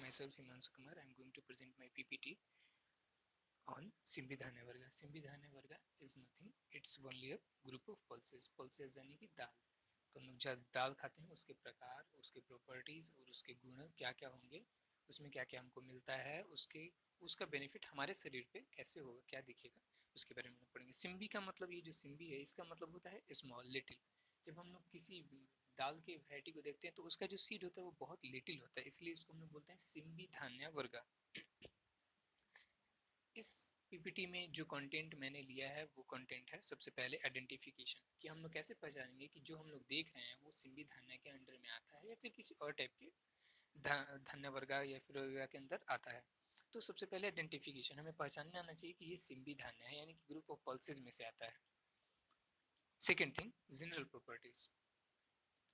myself Himanshu Kumar. I'm going to present my PPT on Simbidhanya Varga. Simbidhanya Varga is nothing. It's only a group of pulses. Pulses यानी कि दाल. तो हम लोग जब दाल खाते हैं उसके प्रकार, उसके प्रॉपर्टीज और उसके गुण क्या क्या होंगे, उसमें क्या क्या हमको मिलता है, उसका बेनिफिट हमारे शरीर पे कैसे होगा, क्या दिखेगा, उसके बारे में पढ़ेंगे. सिम्बी का मतलब, ये जो सिम्बी है इसका मतलब होता है स्मॉल, लिटिल. जब हम लोग किसी दाल के वैरायटी को देखते हैं तो उसका जो सीड होता है वो बहुत लिटिल होता है, इसलिए इसको हम लोग बोलते हैं सिम्बी धान्या वर्गा. इस पीपीटी में जो कंटेंट मैंने लिया है वो कंटेंट है सबसे पहले आइडेंटिफिकेशन, कि हम लोग कैसे पहचानेंगे कि जो हम लोग देख रहे हैं वो सिम्बी धान्या के अंडर में आता है या फिर किसी और टाइप के धान्य वर्गा या फिर वर्गा के अंदर आता है. तो सबसे पहले आइडेंटिफिकेशन, हमें पहचानना आना चाहिए कि ये सिम्बी धान्य है यानी कि ग्रुप ऑफ पल्सेस में से आता है. सेकेंड थिंग, जनरल प्रॉपर्टीज,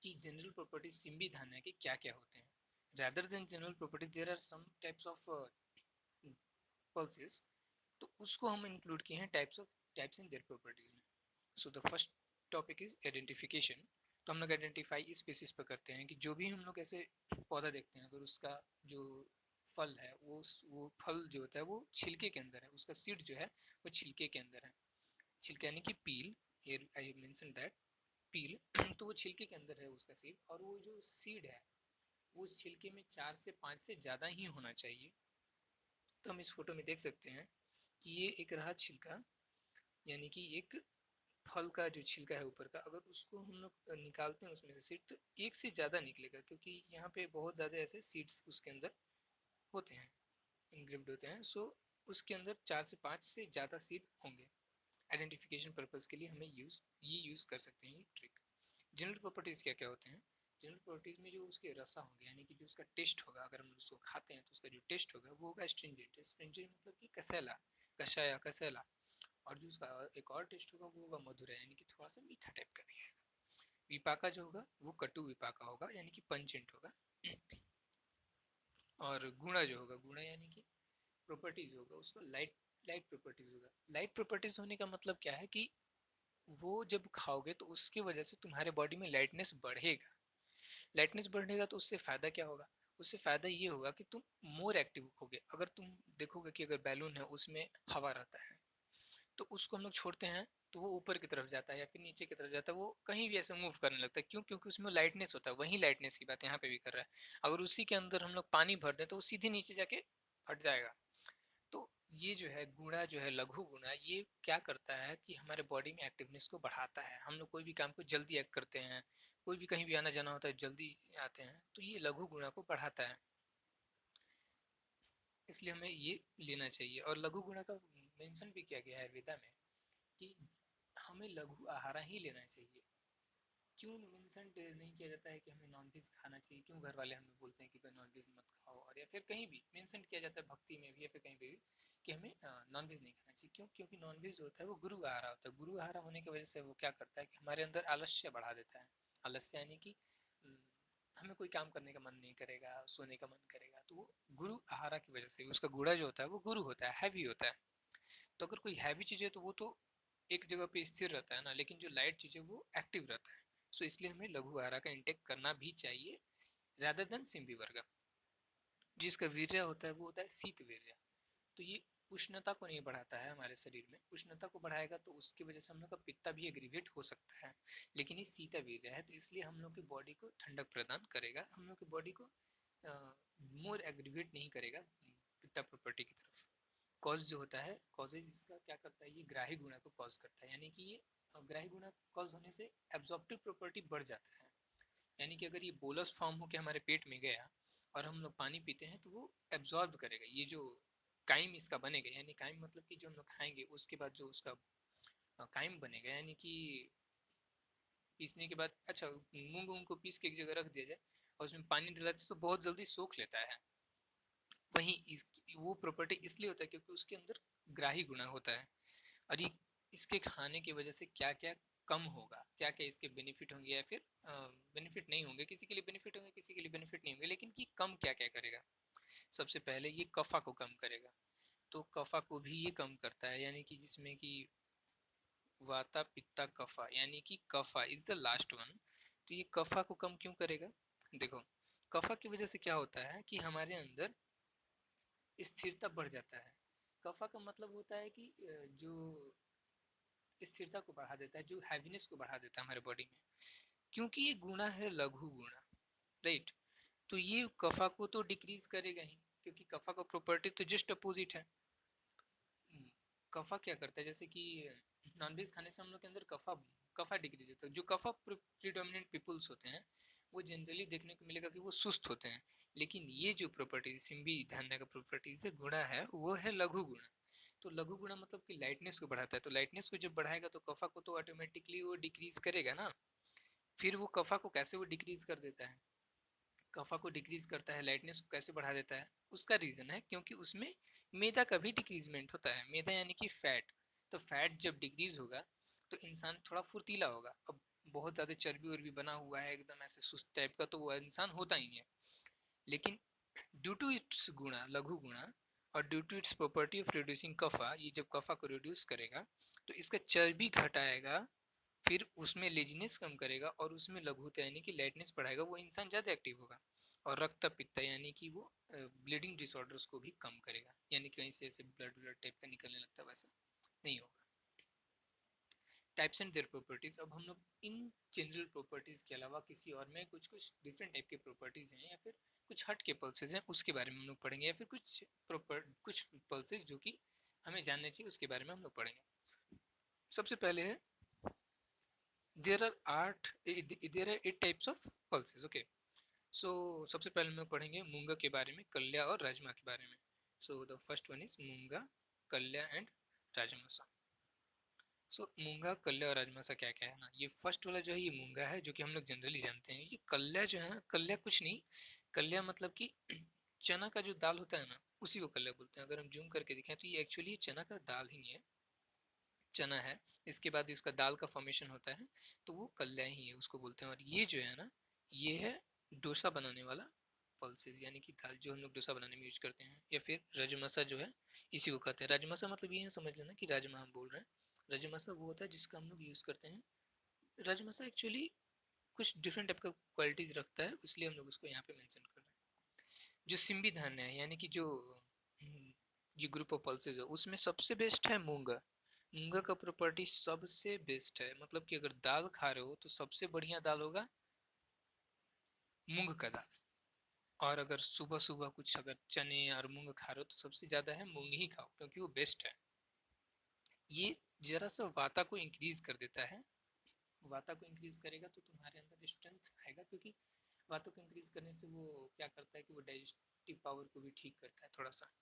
कि जनरल प्रॉपर्टीज सिम्बी धान्य के क्या क्या होते हैं. rather than general properties there are some types of pulses, तो उसको हम इंक्लूड किए हैं टाइप्स इन देयर प्रॉपर्टीज में. So the first topic is identification. तो हम लोग आइडेंटिफाई इस बेसिस पर करते हैं कि जो भी हम लोग ऐसे पौधा देखते हैं, अगर उसका जो फल है वो फल जो होता है वो छिलके के अंदर है, उसका सीड जो है वो छिलके के अंदर है. छिलके यानी कि पील, हियर आई मेंशन दैट पील. तो वो छिलके के अंदर है उसका सीड, और वो जो सीड है वो उस छिलके में 4 से 5 से ज़्यादा ही होना चाहिए. तो हम इस फोटो में देख सकते हैं कि ये एक रहा छिलका, यानी कि एक फल का जो छिलका है ऊपर का, अगर उसको हम लोग निकालते हैं उसमें से सीड तो एक से ज़्यादा निकलेगा, क्योंकि यहाँ पे बहुत ज़्यादा ऐसे सीड्स उसके अंदर होते हैं, इनग्रिप्ड होते हैं. सो उसके अंदर 4 से 5 से ज़्यादा सीड होंगे. आइडेंटिफिकेशन पर्पज़ के लिए हमें यूज़ कर सकते हैं ये ट्रिक. जनरल प्रॉपर्टीज़ क्या क्या होते हैं. जनरल प्रॉपर्टीज़ में जो उसके रसा होंगे यानी कि जो उसका टेस्ट होगा, अगर हम उसको खाते हैं तो उसका जो टेस्ट होगा वो होगा स्ट्रिंजेंट. स्ट्रिंजेंट मतलब कि कसैला, कषाया, कसैला. और जो उसका एक और टेस्ट होगा वो होगा मधुर, यानी कि थोड़ा सा मीठा टाइप का भी है. विपाका जो होगा वो कटु विपाका होगा, यानी कि पंचेंट होगा. और गुणा जो होगा, गुणा यानी कि प्रॉपर्टीज होगा, उसको लाइट लाइट प्रॉपर्टीज होगा. लाइट प्रॉपर्टीज होने का मतलब क्या है कि वो जब खाओगे तो उसकी वजह से तुम्हारे बॉडी में लाइटनेस बढ़ेगा. लाइटनेस बढ़ेगा तो उससे फ़ायदा क्या होगा, उससे फ़ायदा ये होगा कि तुम मोर एक्टिव होगे. अगर तुम देखोगे कि अगर बैलून है उसमें हवा रहता है तो उसको हम लोग छोड़ते हैं तो वो ऊपर की तरफ जाता है या फिर नीचे की तरफ जाता है, वो कहीं भी ऐसे मूव करने लगता है. क्यों? क्योंकि उसमें लाइटनेस होता है. वही लाइटनेस की बात यहाँ पे भी कर रहा है. अगर उसी के अंदर हम लोग पानी भर दें तो वो सीधे नीचे जाके फट जाएगा. तो ये जो है गुणा, जो है लघु गुणा, ये क्या करता है कि हमारे बॉडी में एक्टिवनेस को बढ़ाता है. हम लोग कोई भी काम को जल्दी एक्ट करते हैं, कोई भी कहीं भी आना जाना होता है जल्दी आते हैं, तो ये लघु गुणा को बढ़ाता है. इसलिए हमें ये लेना चाहिए. और लघु गुणा का मेंशन भी किया गया है वेदा में कि हमें लघु आहार ही लेना चाहिए. क्यों मेंशन नहीं किया जाता है कि हमें नॉन वेज खाना चाहिए? क्यों घर वाले हमें बोलते हैं कि भाई नॉन वेज मत खाओ, और या फिर कहीं भी मेंशन किया जाता है भक्ति में भी या फिर कहीं पे भी कि हमें नॉन वेज नहीं खाना चाहिए? क्यों? क्योंकि नॉन वेज होता है वो गुरु आहार होता है. गुरु आहार होने की वजह से वो क्या करता है कि हमारे अंदर आलस्य बढ़ा देता है. आलस्य यानी कि हमें कोई काम करने का मन नहीं करेगा, सोने का मन करेगा. तो वो गुरु आहारा की वजह से, उसका गुड़ा जो होता है वो गुरु होता है, हैवी होता है. तो अगर कोई हैवी चीज़ है तो वो तो एक जगह पे स्थिर रहता है ना, लेकिन जो लाइट चीज़ है वो एक्टिव रहता है. सो इसलिए हमें लघु आहार का इंटेक करना भी चाहिए रादर देन सिम्बी वर्गा. जिसका वीर्य होता है वो होता है शीत वीर्य. तो ये उष्णता को नहीं बढ़ाता है हमारे शरीर में. उष्णता को बढ़ाएगा तो उसकी वजह से हम लोग का पित्ता भी एग्रीवेट हो सकता है, लेकिन ये शीता वीर्य है तो इसलिए हम लोग की बॉडी को ठंडक प्रदान करेगा, हम लोग की बॉडी को मोर एग्रीवेट नहीं करेगा पित्ता प्रॉपर्टी की तरफ. कॉज जो होता है, कॉजेज इसका क्या करता है, ये ग्राही गुणा को कॉज करता है. यानी कि ये ग्राही गुणा कॉज होने से एब्जॉर्प्टिव प्रॉपर्टी बढ़ जाता है. यानी कि अगर ये बोलस फॉर्म होकर हमारे पेट में गया और हम लोग पानी पीते हैं तो वो एब्जॉर्ब करेगा. ये जो काइम इसका बनेगा, यानी काइम मतलब कि जो हम लोग खाएंगे उसके बाद जो उसका काइम बनेगा, यानी कि पीसने के बाद, अच्छा मूंग ऊंग को पीस के एक जगह रख दिया जाए और उसमें पानी डाला जाए तो बहुत जल्दी सोख लेता है. वहीं वो प्रॉपर्टी इसलिए होता है क्योंकि उसके अंदर ग्राही गुणा होता है. और ये इसके खाने की वजह से क्या क्या कम होगा, क्या क्या इसके बेनिफिट होंगे या फिर बेनिफिट नहीं होंगे. किसी के लिए बेनिफिट होंगे, किसी के लिए बेनिफिट नहीं होंगे, लेकिन कि कम क्या क्या करेगा. सबसे पहले ये कफा को कम करेगा. तो कफा को भी ये कम करता है, यानी कि जिसमें कि वाता पित्ता कफा, यानी कि कफा इज द लास्ट वन. तो ये कफा को कम क्यों करेगा? देखो, कफा की वजह से क्या होता है कि हमारे अंदर स्थिरता बढ़ जाता है। कफा का मतलब होता है कि जो स्थिरता को बढ़ा देता है, जो हैवीनेस को बढ़ा देता है हमारे बॉडी में, क्योंकि ये गुणा है लघु गुणा, राइट। तो ये कफा को तो डिक्रीज करेगा ही, क्योंकि कफा का प्रॉपर्टी तो जस्ट अपोजिट है। कफा क्या करता है, जैसे कि नॉनवेज खाने से हम लोग के अंदर कफा कफा डिक्रीज होता है। जो कफा प्रीडोमिनेंट पीपल्स होते हैं वो जनरली देखने को मिलेगा कि वो सुस्त होते हैं। लेकिन ये जो प्रॉपर्टीज सिम्बी धान्य का प्रॉपर्टीज है, गुणा है, वो है लघु गुणा। तो लघु गुणा मतलब कि लाइटनेस को बढ़ाता है। तो लाइटनेस को जब बढ़ाएगा तो कफा को तो ऑटोमेटिकली वो डिक्रीज करेगा ना। फिर वो कफा को कैसे वो डिक्रीज कर देता है, कफा को डिक्रीज करता है, लाइटनेस को कैसे बढ़ा देता है, उसका रीजन है क्योंकि उसमें मैदा का भी डिक्रीजमेंट होता है। मैदा यानी कि फैट। तो फैट जब डिक्रीज होगा तो इंसान थोड़ा फुर्तीला होगा। अब बहुत ज्यादा चर्बी उर्बी बना हुआ है एकदम ऐसे सुस्त टाइप का, तो वो इंसान होता ही है। लेकिन ड्यू टू इट्स गुणा लघु गुणा और due to its property of reducing kapha, ये जब कफा को रिड्यूस करेगा तो इसका चर्बी घटाएगा, फिर उसमें लेजीनेस कम करेगा और उसमें लघुता यानी कि लाइटनेस बढ़ाएगा, वो इंसान ज़्यादा एक्टिव होगा। और रक्त पित्त यानी कि वो ब्लीडिंग डिसऑर्डर्स को भी कम करेगा, यानी कहीं से ऐसे ब्लड ब्लड टाइप का निकलने लगता है, वैसा नहीं होगा। Types and their properties. अब हम लोग इन जनरल प्रॉपर्टीज के अलावा किसी और में कुछ कुछ डिफरेंट टाइप के प्रॉपर्टीज हैं या फिर कुछ हट के पल्सेज हैं, उसके बारे में हम लोग पढ़ेंगे, या फिर कुछ पल्सेज जो कि हमें जानने चाहिए उसके बारे में हम लोग पढ़ेंगे। सबसे पहले है there are आठ there are 8 types of pulses, okay। so सबसे पहले हम लोग पढ़ेंगे मूंगा के बारे में, कल्या और राजमा के बारे में। so the first one is मूंगा, कल्या एंड राजमासा। मूंगा, कल्या और राजमासा क्या क्या है ना, ये फर्स्ट वाला जो है ये मूंगा है, जो कि हम लोग जनरली जानते हैं। ये कल्या जो है ना, कल्या कुछ नहीं, कल्या मतलब कि चना का जो दाल होता है ना, उसी को कल्या बोलते हैं। अगर हम जूम करके दिखाएं तो ये एक्चुअली चना का दाल ही है, चना है, इसके बाद इसका दाल का फॉर्मेशन होता है, तो वो कल्या ही है, उसको बोलते हैं। और ये जो है ना, ये है डोसा बनाने वाला पल्सेस, यानी कि दाल जो हम लोग डोसा बनाने में यूज करते हैं। या फिर राजमासा जो है, इसी को कहते हैं राजमासा। मतलब ये समझ लेना कि राजमा हम बोल रहे हैं, राजमासा वो होता है जिसका हम लोग यूज करते हैं। राजमासा एक्चुअली कुछ डिफरेंट टाइप का क्वालिटीज रखता है, इसलिए हम लोग उसको यहाँ पे मेंशन कर रहे हैं। जो सिम्बी धान्य है, यानी कि जो ये ग्रुप ऑफ पल्सेस है, उसमें सबसे बेस्ट है मूंगा। मूंगा का प्रॉपर्टी सबसे बेस्ट है, मतलब कि अगर दाल खा रहे हो तो सबसे बढ़िया दाल होगा मूंग का दाल। और अगर सुबह सुबह कुछ अगर चने और मूंग खा रहे हो तो सबसे ज्यादा है मूंग ही खाओ, क्योंकि वो बेस्ट है। ये जरा सा वाता को इंक्रीज कर देता है। वाता को इंक्रीज करेगा तो तुम्हारे अंदर स्ट्रेंथ आएगा, क्योंकि वाता को इंक्रीज करने से वो क्या करता है कि वो डाइजेस्टिव पावर को भी ठीक करता है थोड़ा सा।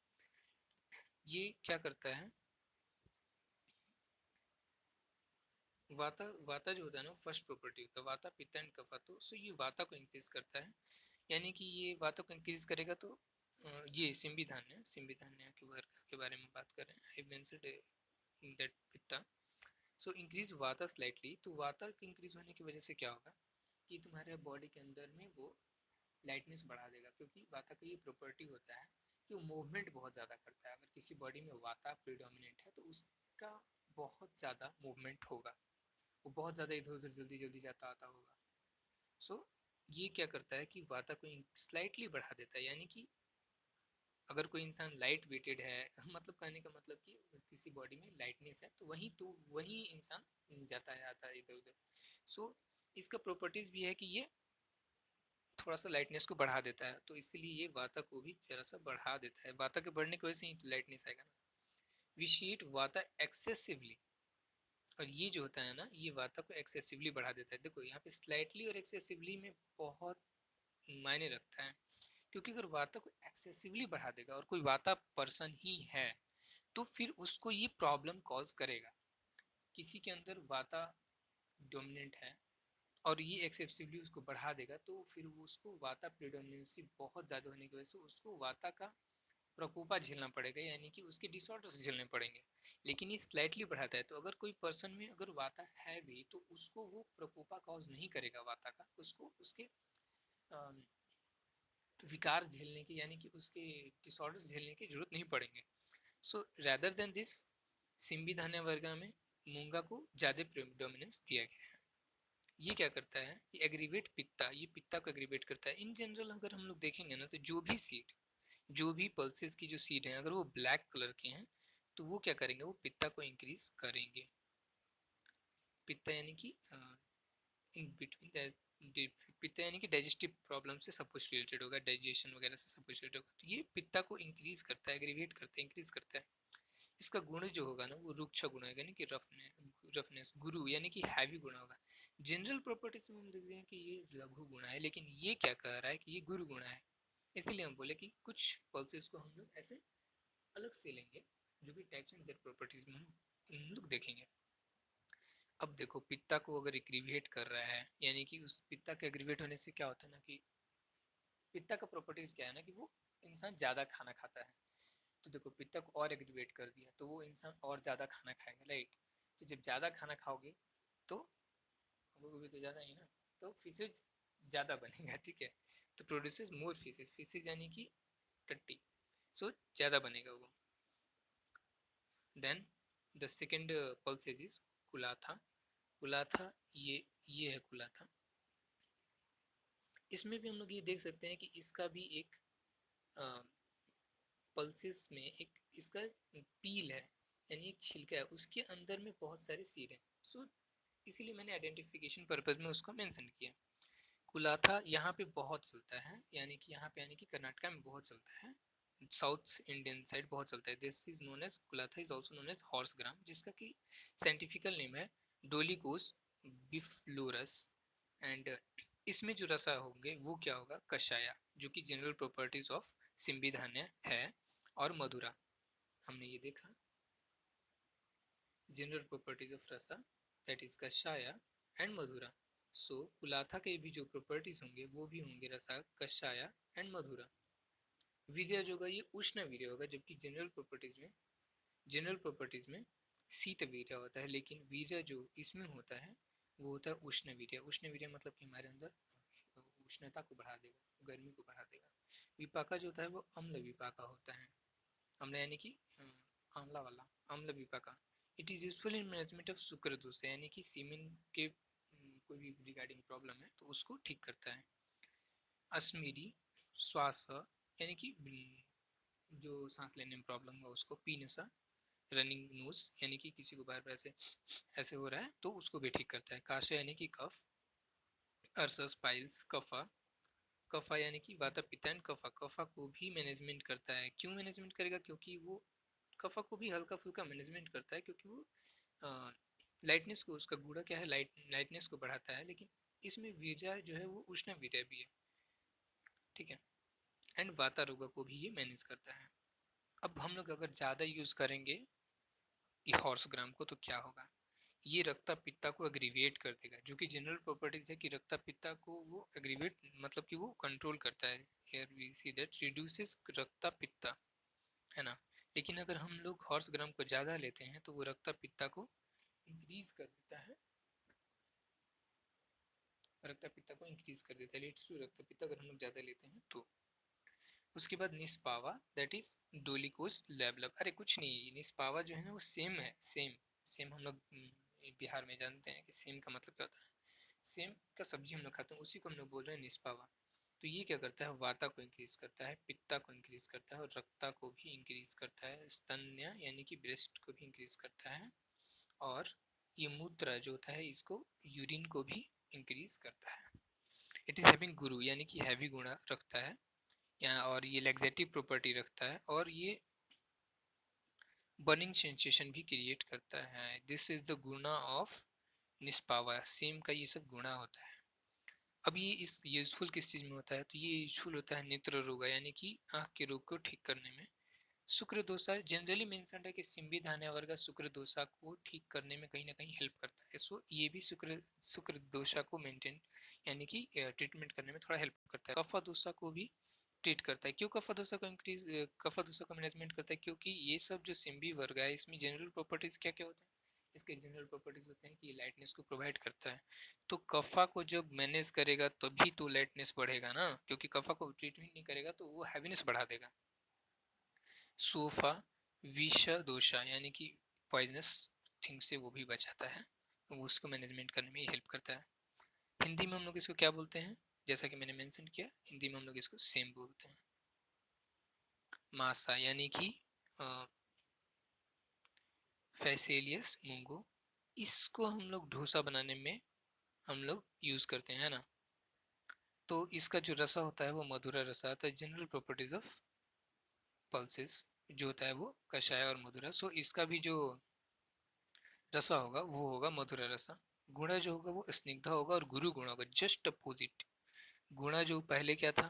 ये क्या करता है, वाता वाता जो होता है ना, फर्स्ट प्रॉपर्टी होता है वाता, पित्त एंड कफा। तो सो ये वाता को इंक्रीज करता है, यानी कि ये वाता को इंक्रीज करेगा। तो ये सिम्बी धान्य, सिम्बी धान्य के वर्ग के बारे में बात कर रहे हैं। I mentioned that pitta so increase vata slightly. तो वाता के इंक्रीज होने की वजह से क्या होगा कि तुम्हारे बॉडी के अंदर में वो लाइटनेस बढ़ा देगा, क्योंकि वाता का ये प्रॉपर्टी होता है कि वो मूवमेंट बहुत ज़्यादा करता है। अगर किसी बॉडी में वाता प्रीडोमिनेंट है तो उसका बहुत ज़्यादा मूवमेंट होगा, वो बहुत ज़्यादा इधर उधर जल्दी जल्दी जाता आता होगा। सो ये क्या करता है कि वाता को स्लाइटली बढ़ा देता है, यानी कि अगर कोई इंसान लाइट वेटेड है मतलब कहने का मतलब कि किसी बॉडी में लाइटनेस है तो वही इंसान जाता है आता है इधर उधर। सो इसका प्रॉपर्टीज भी है कि ये थोड़ा सा लाइटनेस को बढ़ा देता है, तो इसलिए ये वाता को भी जरा सा बढ़ा देता है। वाता के बढ़ने की वजह से ही तो लाइटनेस आएगा ना। विशीट वाता एक्सेसिवली, और ये जो होता है ना, ये वाता को एक्सेसिवली बढ़ा देता है। देखो यहाँ पे स्लाइटली और एक्सेसिवली में बहुत मायने रखता है, क्योंकि अगर वाता को एक्सेसिवली बढ़ा देगा और कोई वाता पर्सन ही है तो फिर उसको ये प्रॉब्लम कॉज करेगा। किसी के अंदर वाता डोमिनेंट है और ये एक्सेसिवली उसको बढ़ा देगा तो फिर उसको वाता प्रीडोमिनेंसी बहुत ज़्यादा होने की वजह से उसको वाता का प्रकोपा झेलना पड़ेगा, यानी कि उसके डिसऑर्डर्स झेलने पड़ेंगे। लेकिन ये स्लाइटली बढ़ाता है, तो अगर कोई पर्सन में अगर वाता है भी तो उसको वो प्रकोपा कॉज नहीं करेगा वाता का, उसको उसके विकार झेलने की, यानी कि उसके डिसऑर्डर्स झेलने की जरूरत नहीं पड़ेंगे। सो रैदर देन दिस, सिम्बी धान्य वर्ग में मूंगा को ज़्यादा प्रेडोमिनेंस दिया गया है। ये क्या करता है, ये एग्रीवेट पित्ता, ये पित्ता को एग्रीवेट करता है। इन जनरल अगर हम लोग देखेंगे ना, तो जो भी पल्सेस की जो सीड है, अगर वो ब्लैक कलर के हैं तो वो क्या करेंगे, वो पित्ता को इंक्रीज करेंगे। पित्ता यानी कि इन बिटवीन, पित्ता यानी कि डाइजेस्टिव प्रॉब्लम से सब कुछ रिलेटेड होगा, डाइजेशन वगैरह से सब कुछ रिलेटेड होगा, तो ये पित्ता को इंक्रीज करता है, एग्रीवेट करता है, इंक्रीज करता है। इसका गुण जो होगा ना, वो रुक्ष गुण होगा, यानी कि रफनेस, गुरु यानी कि हैवी गुण होगा। जनरल प्रॉपर्टीज में हम देखते हैं कि ये लघु गुण है, लेकिन ये क्या कह रहा है कि ये गुरु गुण है। इसीलिए हम बोले कि कुछ पल्सेस को हम लोग ऐसे अलग से लेंगे, जो कि टाइप्स एंड देयर प्रॉपर्टीज में हम लोग देखेंगे। अब देखो, पित्ता को अगर एग्रीवेट कर रहा है, यानी कि उस पित्ता के एग्रीवेट होने से क्या होता है ना, कि पित्ता का प्रॉपर्टीज क्या है ना, कि वो इंसान ज्यादा खाना खाता है। तो देखो, पित्ता को और एग्रीवेट कर दिया तो वो इंसान और ज्यादा खाना खाएगा, राइट। तो जब ज्यादा खाना खाओगे तो वो भी तो ज्यादा ही ना, तो फिशेज ज्यादा बनेगा, ठीक है। तो प्रोड्यूसेस मोर फिशेज, फिशेज यानी कि टट्टी, सो ज्यादा बनेगा वो। Then the second pulses is kulatha. Kulatha, ये है कुलाथा। इसमें भी हम लोग ये देख सकते हैं कि इसका भी एक पल्सेस में एक इसका पील है, यानी एक छिलका है, उसके अंदर में बहुत सारे सीड हैं। सो इसीलिए मैंने आइडेंटिफिकेशन पर्पज में उसको मेंशन किया। कुलाथा यहाँ पे बहुत चलता है, यानी कि यहाँ पे, यानी कि कर्नाटका में बहुत चलता है, साउथ इंडियन साइड बहुत चलता है। This is known as, kulatha is also known as horse gram, जिसका कि साइंटिफिकल नेम है डोलिकोस बिफ्लोरस। एंड इसमें जो रसा होंगे वो क्या होगा, कषाया, जो कि जनरल प्रॉपर्टीज ऑफ सिम्बिधान्य है, और मधुरा। हमने ये देखा जनरल प्रॉपर्टीज ऑफ रसा, दैट इज कषाया एंड मधुरा। सो कुलाथा के भी जो प्रॉपर्टीज होंगे वो भी होंगे रसा, कषाया एंड मधुरा। वीर्य जो होगा ये उष्ण वीर्य होगा, जबकि जनरल प्रॉपर्टीज में शीत वीर्य होता है, लेकिन वीर्य जो इसमें होता है वो होता है उष्ण वीर्य। उष्ण वीर्य मतलब कि हमारे अंदर उष्णता को बढ़ा देगा, गर्मी को बढ़ा देगा। विपाका जो होता है वो अम्ल विपाका होता है, अम्ल यानी कि आंवला वाला, अम्ल विपाका। It is useful in management of shukra dosha, यानी कि सीमेन के कोई भी रिगार्डिंग प्रॉब्लम है तो उसको ठीक करता है। अश्मीरी श्वास, यानी कि जो सांस लेने में प्रॉब्लम है उसको। पीनसा, रनिंग नोज, यानी कि किसी को बार बार ऐसे ऐसे हो रहा है तो उसको भी ठीक करता है। काशा यानी कि कफ। अर्सस पाइल्स, कफा। कफा यानी कि वाता पित्त एंड कफा, कफा को भी मैनेजमेंट करता है। क्यों मैनेजमेंट करेगा, क्योंकि वो कफा को भी हल्का फुल्का मैनेजमेंट करता है, क्योंकि वो लाइटनेस को, उसका गुड़ा क्या है, लाइटनेस को बढ़ाता है। लेकिन इसमें वीर्य जो है वो उष्ण वीर्य भी है, ठीक है। एंड वाता रोगा को भी ये मैनेज करता है। अब हम लोग अगर ज़्यादा यूज़ करेंगे ये हॉर्स ग्राम को तो क्या होगा, ये रक्ता पित्ता को एग्रीवेट कर देगा, जो कि जनरल प्रॉपर्टीज है कि रक्ता पित्ता को वो एग्रीवेट मतलब कि वो कंट्रोल करता है। Here we see that reduces rakta pitta, है ना। लेकिन अगर हम लोग हॉर्स ग्राम को ज़्यादा लेते हैं तो वो रक्ता पित्ता को इंक्रीज कर देता है, रक्ता पित्ता को इंक्रीज कर देता है, लीड्स टू रक्ता पित्ता अगर हम लोग ज़्यादा लेते हैं तो। उसके बाद निस्पावा, दैट इज डोलिकोस लैबलब। अरे कुछ नहीं, निस्पावा जो है ना वो सेम है, सेम सेम हम लोग बिहार में जानते हैं कि सेम का मतलब क्या होता है। सेम का सब्जी हम लोग खाते हैं, उसी को हम लोग बोल रहे हैं निस्पावा। तो ये क्या करता है, वाता को इंक्रीज करता है, पित्ता को इंक्रीज करता है, और रक्ता को भी इंक्रीज करता है, स्तन्य यानी कि ब्रेस्ट को भी इंक्रीज करता है, और ये मूत्र जो होता है इसको, यूरिन को भी इंक्रीज करता है। इट इज हैविंग गुरु, यानी कि हैवी गुण रखता है यहाँ, और ये लैक्सेटिव प्रॉपर्टी रखता है, और ये बर्निंग सेंसेशन भी क्रिएट करता है। दिस इज द गुणा ऑफ निस्पावा, सेम का ये सब गुणा होता है। अब ये इस यूजफुल किस चीज़ में होता है, तो ये यूजफुल होता है नेत्र रोग, यानी कि आँख के रोग को ठीक करने में। शुक्र दोषा जनरली मेंशन्ड है कि संविधान वर्ग शुक्र दोषा को ठीक करने में कहीं ना कहीं हेल्प करता है। सो ये भी शुक्र दोषा को मेंटेन यानी कि ट्रीटमेंट करने में थोड़ा हेल्प करता है। कफा दोषा को भी ट्रीट करता है। क्यों कफा दोषा को कफा दोषा को मैनेजमेंट करता है, क्योंकि ये सब जो सिम्बी वर्ग है इसमें जनरल प्रॉपर्टीज क्या क्या होते हैं, इसके जनरल प्रॉपर्टीज होते हैं कि ये लाइटनेस को प्रोवाइड करता है। तो कफा को जब मैनेज करेगा तभी तो लाइटनेस बढ़ेगा ना, क्योंकि कफा को ट्रीटमेंट नहीं करेगा तो वो हैवीनेस बढ़ा देगा। सोफा विष दोषा, यानी कि पॉइजनस थिंग से वो भी बचाता है, वो उसको मैनेजमेंट करने में हेल्प करता है। हिंदी में हम लोग इसको क्या बोलते हैं, जैसा कि मैंने मेंशन किया, हिंदी में हम लोग इसको सेम बोलते हैं। मासा यानी कि फैसेलियस मूंगो, इसको हम लोग डोसा बनाने में हम लोग यूज करते हैं ना। तो इसका जो रसा होता है वो मधुरा रसा होता है। जनरल प्रॉपर्टीज ऑफ पल्सेस जो होता है वो कषाय और मधुरा। सो इसका भी जो रसा होगा वो होगा मधुरा रसा। गुणा जो होगा वो स्निग्धा होगा और गुरु गुण होगा जस्ट अपोजिट। गुणा जो पहले क्या था,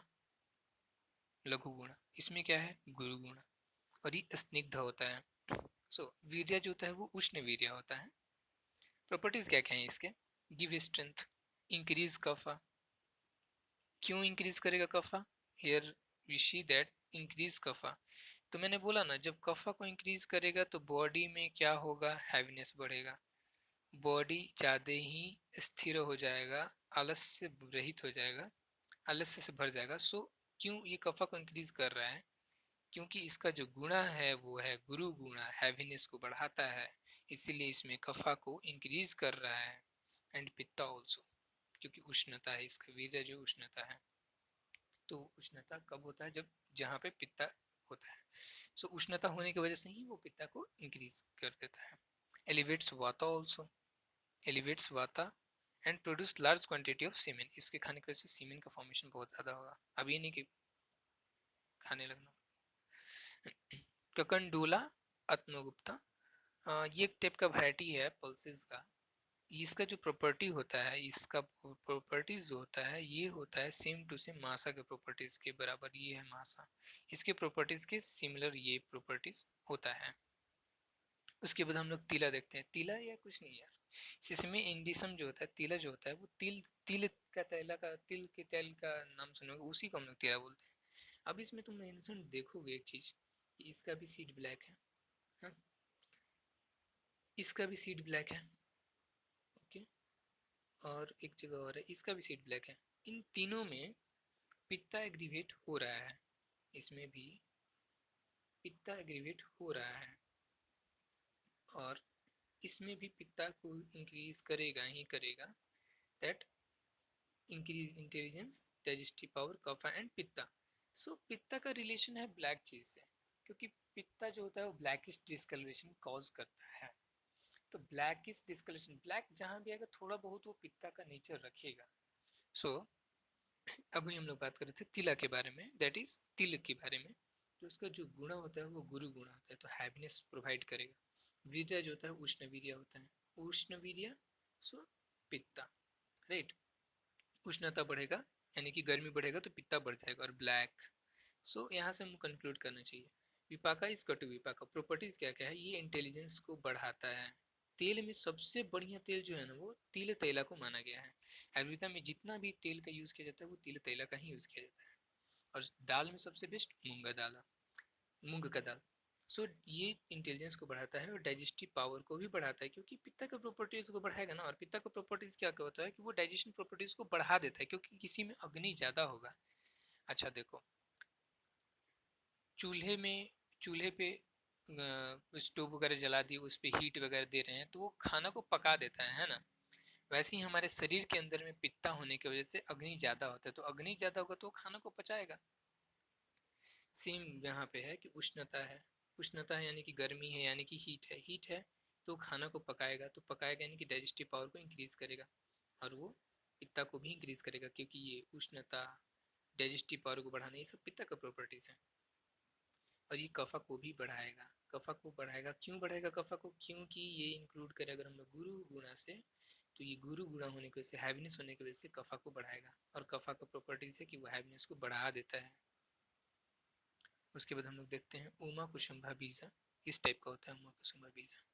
लघु गुणा, इसमें क्या है गुरु गुणा, और ये स्निग्ध होता है। सो वीर्य जो होता है वो उष्ण वीर्य होता है। प्रॉपर्टीज क्या क्या है इसके, गिव स्ट्रेंथ, इंक्रीज कफा। क्यों इंक्रीज करेगा kapha, here we see that increase kapha. तो मैंने बोला ना, जब कफा को इंक्रीज करेगा तो बॉडी में क्या होगा, हैवीनेस बढ़ेगा, बॉडी ज़्यादा ही स्थिर हो जाएगा, आलस्य रहित हो जाएगा, आलस्य से भर जाएगा। सो क्यों ये कफा को इंक्रीज कर रहा है, क्योंकि इसका जो गुणा है वो है गुरु गुणा, हैवीनेस को बढ़ाता है, इसीलिए इसमें कफा को इंक्रीज कर रहा है। एंड पित्ता ऑल्सो, क्योंकि उष्णता है, इसका वीर्य जो उष्णता है। तो उष्णता कब होता है, जब जहाँ पे पित्ता होता है। सो उष्णता होने की वजह से ही वो पित्ता को इंक्रीज कर देता है। Elevates vata also, elevates vata and produce large quantity of semen, इसके खाने की वजह से सीमेन का फॉर्मेशन बहुत ज़्यादा होगा। अब ये नहीं कि खाने लगना। ककंडोला आत्मगुप्ता, ये एक टाइप का वैरायटी है पल्सेस का। इसका जो प्रॉपर्टी होता है, इसका प्रॉपर्टीज जो होता है ये होता है सेम टू सेम मासा के प्रॉपर्टीज के बराबर। ये है मासा, इसके प्रॉपर्टीज के सिमिलर ये प्रॉपर्टीज होता है। उसके बाद हम लोग तीला देखते हैं। तीला या कुछ नहीं यार, सिसमी इंडिसम जो होता है, तीला जो होता है वो तिल, तिल का तेला का, तिल के तेल का नाम सुनोगे, उसी को हम लोग तीला बोलते हैं। अब इसमें तुम मेंशन देखोगे एक चीज कि इसका भी सीड ब्लैक है, हाँ? इसका भी सीड ब्लैक है, ओके। और एक जगह और है, इसका भी सीड ब्लैक है। इन तीनों में पित्ता एग्रीवेट हो रहा है, इसमें भी पित्ता एग्रीवेट हो रहा है, और इसमें भी पित्ता को इंक्रीज करेगा ही करेगा। That increase intelligence, digestive power, kapha and pitta. So pitta का रिलेशन है ब्लैक चीज से, क्योंकि पित्ता जो होता है वो ब्लैकिश डिस्कलरेशन कॉज करता है। तो ब्लैकिश डिस्कलरेशन, ब्लैक जहां भी आएगा थोड़ा बहुत वो पित्ता का नेचर रखेगा। सो अभी हम लोग बात कर रहे थे तिला के बारे में, दैट इज तिल के बारे में। तो उसका जो गुणा होता है वो गुरु गुणा होता है, तो हैप्पीनेस प्रोवाइड करेगा। वीर्य जो होता है उष्ण वीर्य होता है, उष्ण वीर्य, सो पित्ता, राइट। उष्णता बढ़ेगा यानी कि गर्मी बढ़ेगा तो पित्ता बढ़ जाएगा, और ब्लैक। सो यहाँ से हमको कंक्लूड करना चाहिए, विपाका इज कटु विपाका। प्रॉपर्टीज क्या क्या है, ये इंटेलिजेंस को बढ़ाता है। तेल में सबसे बढ़िया तेल जो है ना वो तिल तेला को माना गया है। आयुर्वेदा में जितना भी तेल का यूज किया जाता है वो तिल तेला का ही यूज किया जाता है। और दाल में सबसे बेस्ट मूंगा दाल, मूंग का दाल। सो ये इंटेलिजेंस को बढ़ाता है और डाइजेस्टिव पावर को भी बढ़ाता है, क्योंकि पित्ता का प्रॉपर्टीज को बढ़ाएगा ना। और पित्ता का प्रॉपर्टीज क्या क्या होता है कि वो डाइजेशन प्रॉपर्टीज को बढ़ा देता है, क्योंकि किसी में अग्नि ज्यादा होगा। अच्छा देखो, चूल्हे में, चूल्हे पे स्टोव वगैरह जला दी, उस पर हीट वगैरह दे रहे हैं तो वो खाना को पका देता है ना। वैसे ही हमारे शरीर के अंदर में पित्ता होने की वजह से अग्नि ज्यादा होता है, तो अग्नि ज्यादा होगा तो खाना को पचाएगा। सेम यहाँ पे है कि उष्णता है, उष्णता है यानी कि गर्मी है, यानी कि हीट है, हीट है तो खाना को पकाएगा, तो पकाएगा यानी कि डाइजेस्टिव पावर को इंक्रीज करेगा, और वो पित्ता को भी इंक्रीज करेगा, क्योंकि ये उष्णता, डाइजेस्टिव पावर को बढ़ाना, ये सब पित्ता का प्रॉपर्टीज है। और ये कफा को भी बढ़ाएगा, कफा को बढ़ाएगा। क्यों बढ़ाएगा कफा को, क्योंकि ये इंक्लूड करे अगर हम लोग गुरु गुणा से, तो ये गुरु गुणा होने की वजह से, हैवीनेस होने की वजह से कफा को बढ़ाएगा। और कफा का प्रॉपर्टीज है कि वो हैवीनेस को बढ़ा देता है। उसके बाद हम लोग देखते हैं उमा कुसुम्भा बीजा, इस टाइप का होता है उमा कुसुम्भा बीजा।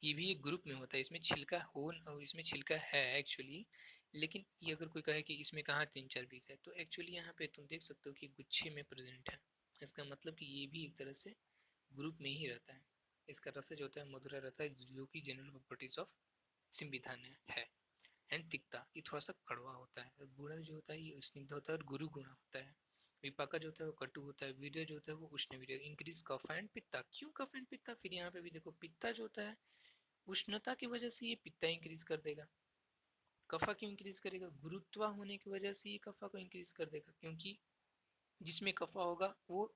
ये भी एक ग्रुप में होता है, इसमें छिलका हो, इसमें छिलका है एक्चुअली, लेकिन ये अगर कोई कहे कि इसमें कहाँ तीन चार बीज है, तो एक्चुअली यहाँ पे तुम देख सकते हो कि गुच्छे में प्रेजेंट है। इसका मतलब कि ये भी एक तरह से ग्रुप में ही रहता है। इसका रस जो होता है मधुरा रहता है, जो कि जनरल प्रॉपर्टीज ऑफ संविधान है। एंड तिक्ता, ये थोड़ा सा कड़वा होता है। गुणा जो होता है ये स्निग्ध होता है और गुरु गुणा होता है। विपाका जो होता है वो कटु होता है। वीर्य जो होता है वो उष्ण वीर्य। इंक्रीज कफ एंड पित्ता, क्यों कफ एंड पित्ता, फिर यहाँ पे भी देखो पित्ता जो होता है उष्णता की वजह से ये पित्ता इंक्रीज कर देगा। कफा क्यों इंक्रीज करेगा? गुरुत्वा होने की वजह से ये कफा को इंक्रीज कर देगा, क्योंकि जिसमें कफा होगा वो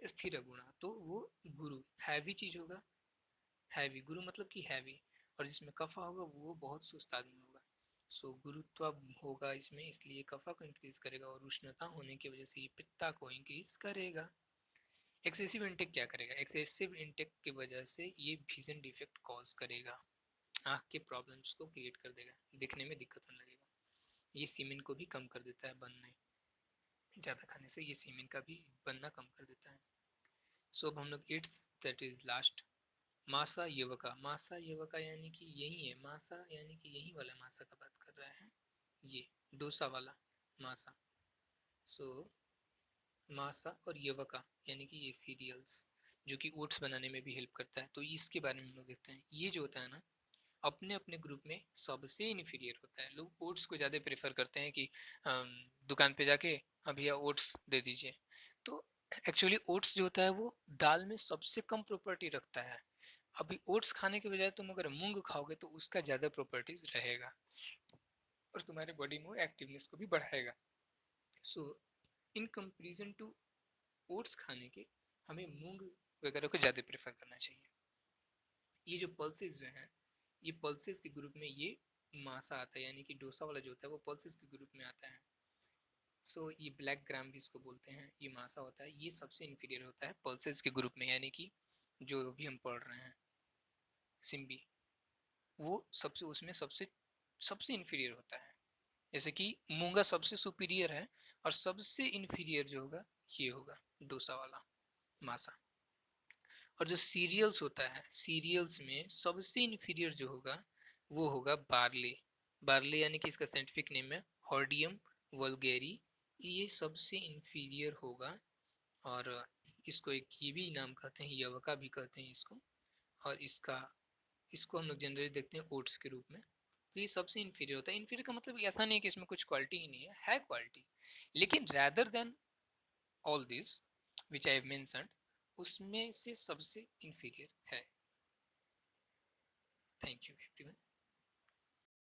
स्थिर गुणा, तो वो गुरु हैवी चीज होगा, हैवी गुरु मतलब कि हैवी, और जिसमें कफा होगा वो बहुत सुस्त आदमी होगा। सो गुरुत्व होगा इसमें, इसलिए कफा को इंक्रीज करेगा, और उष्णता होने की वजह से ये पित्ता को इंक्रीज करेगा। एक्सेसिव इंटेक क्या करेगा? एक्सेसिव इंटेक की वजह से ये विजन डिफेक्ट कॉज करेगा, आँख के प्रॉब्लम्स को क्रिएट कर देगा, दिखने में दिक्कत होने लगेगा। ये सीमेन को भी कम कर देता है बनने, ज़्यादा खाने से ये सीमेन का भी बनना कम कर देता है। सो अब हम लोग इट्स दैट इज लास्ट, मासा युवका। मासा युवका यानी कि यही है, मासा यानी कि यही वाला मासा का बात कर रहा है, ये डोसा वाला मासा। सो मासा और युवका यानी कि ये सीरियल्स जो कि ओट्स बनाने में भी हेल्प करता है, तो इसके बारे में हम लोग देखते हैं। ये जो होता है ना, अपने अपने ग्रुप में सबसे इन्फीरियर होता है। लोग ओट्स को ज़्यादा प्रेफर करते हैं कि दुकान पे जाके हाँ भैया ओट्स दे दीजिए। तो एक्चुअली ओट्स जो होता है वो दाल में सबसे कम प्रॉपर्टी रखता है। अभी ओट्स खाने के बजाय तुम अगर मूंग खाओगे तो उसका ज़्यादा प्रॉपर्टीज रहेगा, और तुम्हारे बॉडी में एक्टिवनेस को भी बढ़ाएगा। सो इन कंपेरिजन टू ओट्स खाने के, हमें मूंग वगैरह को ज़्यादा प्रेफर करना चाहिए। ये जो पल्सेस जो हैं, ये पल्सेस के ग्रुप में ये मासा आता है, यानी कि डोसा वाला जो होता है वो पल्सेस के ग्रुप में आता है। सो ये ब्लैक ग्राम भी इसको बोलते हैं, ये मासा होता है, ये सबसे इन्फीरियर होता है पल्सेस के ग्रुप में, यानी कि जो भी हम पढ़ रहे हैं सिम्बी, वो सबसे उसमें सबसे सबसे इन्फीरियर होता है। जैसे कि मूंगा सबसे सुपीरियर है, और सबसे इन्फीरियर जो होगा ये होगा डोसा वाला मासा। और जो सीरियल्स होता है, सीरियल्स में सबसे इन्फीरियर जो होगा वो होगा बार्ले। बार्ले यानी कि इसका साइंटिफिक नेम है हॉर्डियम वल्गेरी, ये सबसे इन्फीरियर होगा। और इसको एक ये भी नाम कहते हैं, यवका भी कहते हैं इसको। और इसको हम लोग जनरली देखते हैं ओट्स के रूप में। तो ये सबसे इन्फीरियर होता है। इन्फीरियर का मतलब ऐसा नहीं है कि इसमें कुछ क्वालिटी ही नहीं है क्वालिटी, लेकिन rather than all this which I have mentioned, उसमें से सबसे इन्फीरियर है। Thank you everyone.